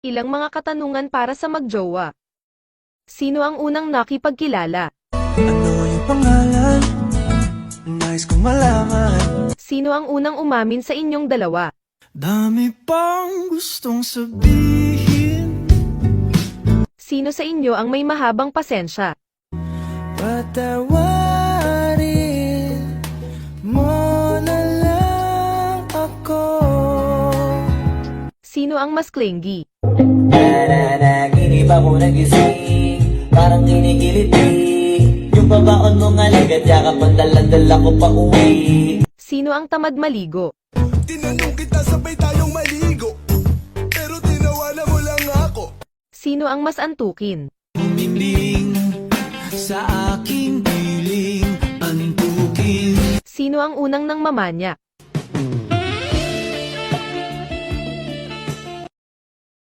Ilang mga katanungan para sa magjowa. Sino ang unang nakipagkilala? Ano yung pangalan? Nais kong malaman. Sino ang unang umamin sa inyong dalawa? Dami pang gustong sabihin. Sino sa inyo ang may mahabang pasensya? Patawarin mo na lang ako. Sino ang mas clingy? Nanaginip ako nagising, parang kinikilig. Yung babaon mo nga lagat, yakap ang daladala ko pa uwi. Sino ang tamad maligo? Tinanong kita sabay tayong maligo, pero tinawanan mo lang ako. Sino ang mas antukin? Humiling sa aking piling, antukin. Sino ang unang nang mamanya?